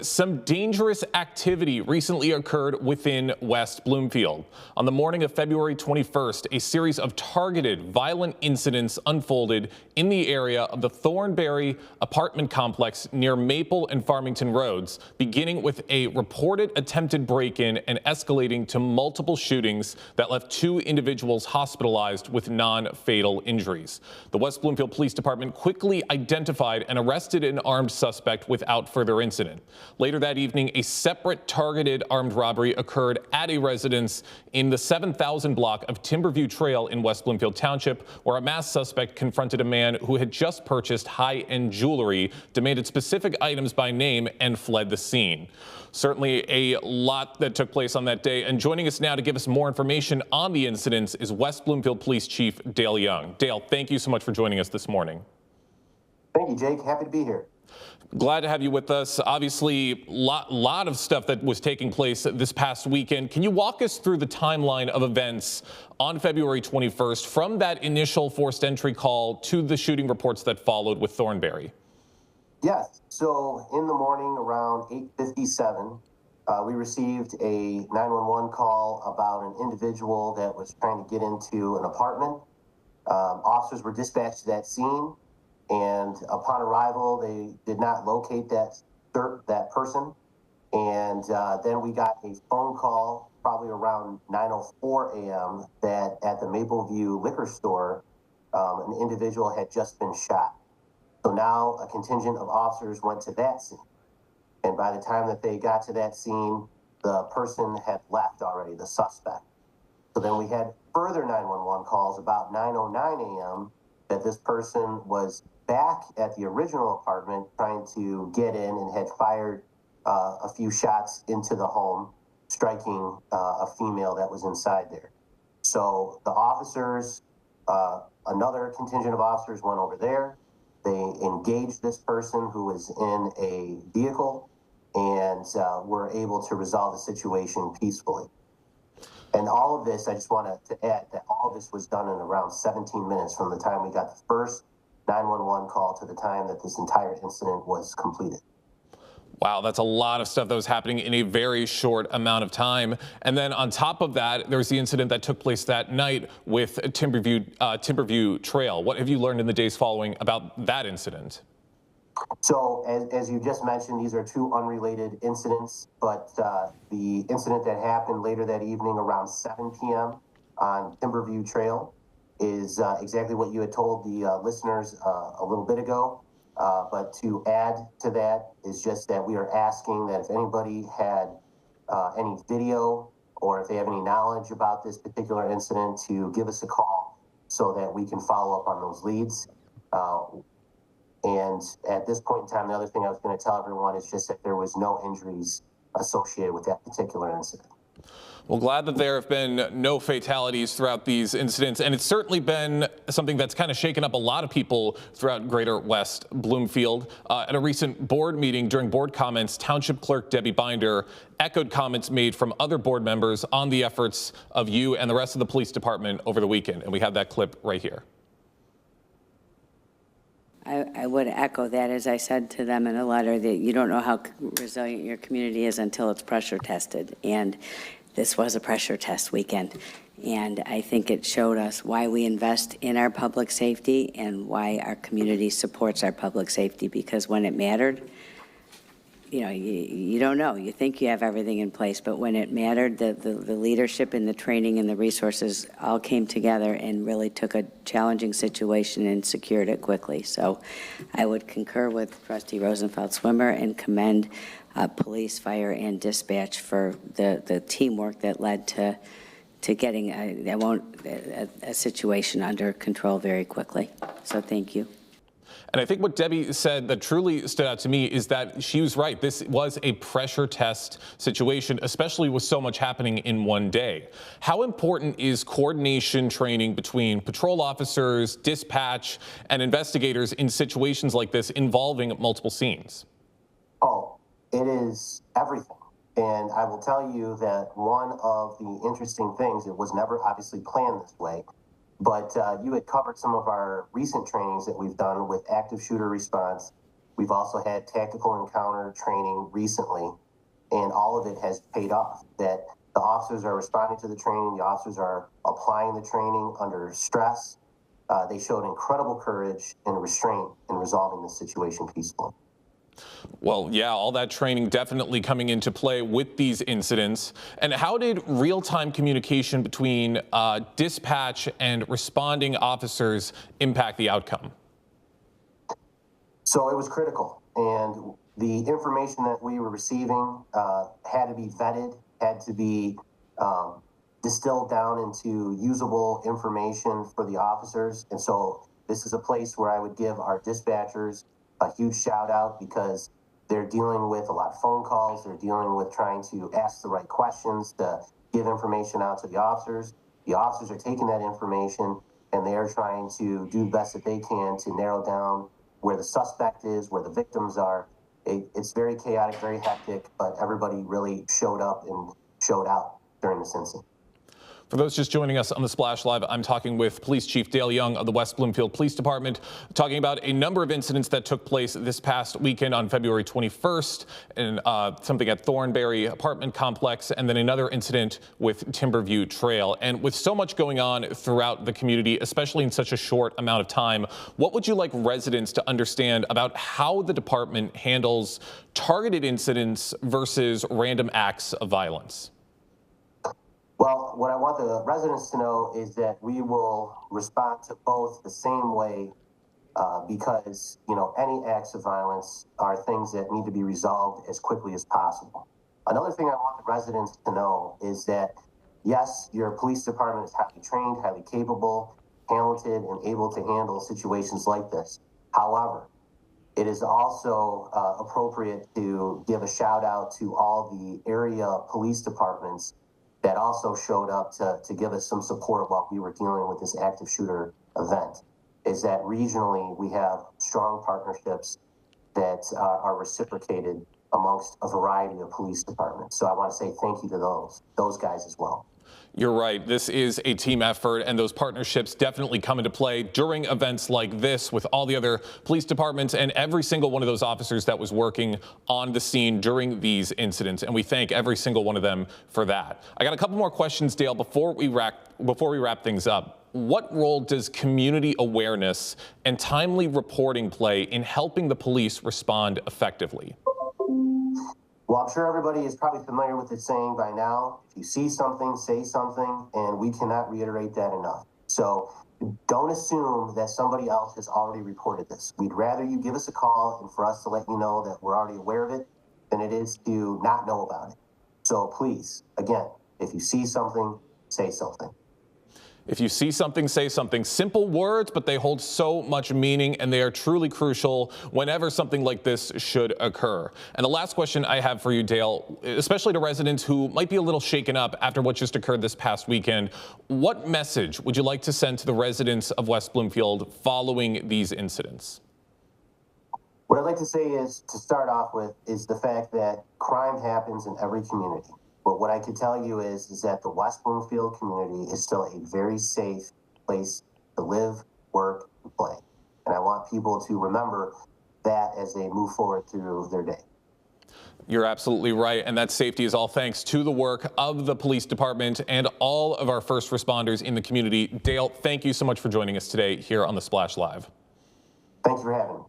some dangerous activity recently occurred within West Bloomfield. On the morning of February 21st, a series of targeted violent incidents unfolded in the area of the Thornberry apartment complex near Maple and Farmington Roads, beginning with a reported attempted break-in and escalating to multiple shootings that left 2 individuals hospitalized with non-fatal injuries. The West Bloomfield Police Department quickly identified and arrested an armed suspect without further incident. Later that evening, a separate targeted armed robbery occurred at a residence in the 7,000 block of Timberview Trail in West Bloomfield Township, where a masked suspect confronted a man who had just purchased high-end jewelry, demanded specific items by name, and fled the scene. Certainly a lot that took place on that day. And joining us now to give us more information on the incidents is West Bloomfield Police Chief Dale Young. Dale, thank you so much for joining us this morning. Thank you, Jake. Happy to be here. Glad to have you with us. Obviously, lot of stuff that was taking place this past weekend. Can you walk us through the timeline of events on February 21st from that initial forced entry call to the shooting reports that followed with Thornberry? Yes. So in the morning around 8:57, we received a 911 call about an individual that was trying to get into an apartment. Officers were dispatched to that scene. And upon arrival, they did not locate that person. And then we got a phone call probably around 9:04 a.m. that at the Mapleview liquor store, an individual had just been shot. So now a contingent of officers went to that scene. And by the time that they got to that scene, the person had left already, the suspect. So then we had further 911 calls about 9:09 a.m. that this person was back at the original apartment trying to get in and had fired a few shots into the home, striking a female that was inside there. So the officers, another contingent of officers went over there. They engaged this person who was in a vehicle and were able to resolve the situation peacefully. And all of this, I just wanted to add that all of this was done in around 17 minutes from the time we got the first 911 call to the time that this entire incident was completed. Wow, that's a lot of stuff that was happening in a very short amount of time. And then on top of that, there's the incident that took place that night with Timberview Trail. What have you learned in the days following about that incident? So as you just mentioned, these are 2 unrelated incidents, but the incident that happened later that evening around 7 p.m. on Timberview Trail is exactly what you had told the listeners a little bit ago. But to add to that is just that we are asking that if anybody had any video or if they have any knowledge about this particular incident to give us a call so that we can follow up on those leads. And at this point in time, the other thing I was going to tell everyone is just that there was no injuries associated with that particular incident. Well, glad that there have been no fatalities throughout these incidents, and it's certainly been something that's kind of shaken up a lot of people throughout greater West Bloomfield. At a recent board meeting, during board comments, Township Clerk Debbie Binder echoed comments made from other board members on the efforts of you and the rest of the police department over the weekend, and we have that clip right here. I would echo that, as I said to them in a letter, that you don't know how resilient your community is until it's pressure tested. And this was a pressure test weekend. And I think it showed us why we invest in our public safety and why our community supports our public safety, because when it mattered, you know, you don't know. You think you have everything in place, but when it mattered, the leadership and the training and the resources all came together and really took a challenging situation and secured it quickly. So I would concur with Trustee Rosenfeld-Swimmer and commend police, fire, and dispatch for the teamwork that led to getting a situation under control very quickly. So thank you. And I think what Debbie said that truly stood out to me is that she was right. This was a pressure test situation, especially with so much happening in one day. How important is coordination training between patrol officers, dispatch, and investigators in situations like this involving multiple scenes? Oh, it is everything. And I will tell you that one of the interesting things, it was never obviously planned this way, but you had covered some of our recent trainings that we've done with active shooter response We've also had tactical encounter training recently, and all of it has paid off. That the officers are responding to the training, the officers are applying the training under stress. They showed incredible courage and restraint in resolving the situation peacefully. Well, yeah, all that training definitely coming into play with these incidents. And how did real-time communication between dispatch and responding officers impact the outcome? So it was critical, and the information that we were receiving had to be vetted, had to be distilled down into usable information for the officers. And so this is a place where I would give our dispatchers a huge shout out, because they're dealing with a lot of phone calls. They're dealing with trying to ask the right questions to give information out to the officers. The officers are taking that information and they are trying to do the best that they can to narrow down where the suspect is, where the victims are. It's very chaotic, very hectic, but everybody really showed up and showed out during this incident. For those just joining us on the Splash Live, I'm talking with Police Chief Dale Young of the West Bloomfield Police Department, talking about a number of incidents that took place this past weekend on February 21st, and something at Thornberry apartment complex, and then another incident with Timberview Trail. And with so much going on throughout the community, especially in such a short amount of time, what would you like residents to understand about how the department handles targeted incidents versus random acts of violence? Well, what I want the residents to know is that we will respond to both the same way, because, any acts of violence are things that need to be resolved as quickly as possible. Another thing I want the residents to know is that, yes, your police department is highly trained, highly capable, talented, and able to handle situations like this. However, it is also appropriate to give a shout out to all the area police departments that also showed up to give us some support while we were dealing with this active shooter event. Is that regionally we have strong partnerships that are reciprocated amongst a variety of police departments. So I want to say thank you to those guys as well. You're right. This is a team effort, and those partnerships definitely come into play during events like this with all the other police departments and every single one of those officers that was working on the scene during these incidents. And we thank every single one of them for that. I got a couple more questions, Dale, before we wrap things up. What role does community awareness and timely reporting play in helping the police respond effectively? Well, I'm sure everybody is probably familiar with the saying by now: if you see something, say something, and we cannot reiterate that enough. So don't assume that somebody else has already reported this. We'd rather you give us a call and for us to let you know that we're already aware of it than it is to not know about it. So please, again, if you see something, say something. If you see something, say something. Simple words, but they hold so much meaning, and they are truly crucial whenever something like this should occur. And the last question I have for you, Dale, especially to residents who might be a little shaken up after what just occurred this past weekend, what message would you like to send to the residents of West Bloomfield following these incidents? What I'd like to say is, to start off with, is the fact that crime happens in every community. But what I can tell you is that the West Bloomfield community is still a very safe place to live, work, and play. And I want people to remember that as they move forward through their day. You're absolutely right, and that safety is all thanks to the work of the police department and all of our first responders in the community. Dale, thank you so much for joining us today here on the Splash Live. Thank you for having me.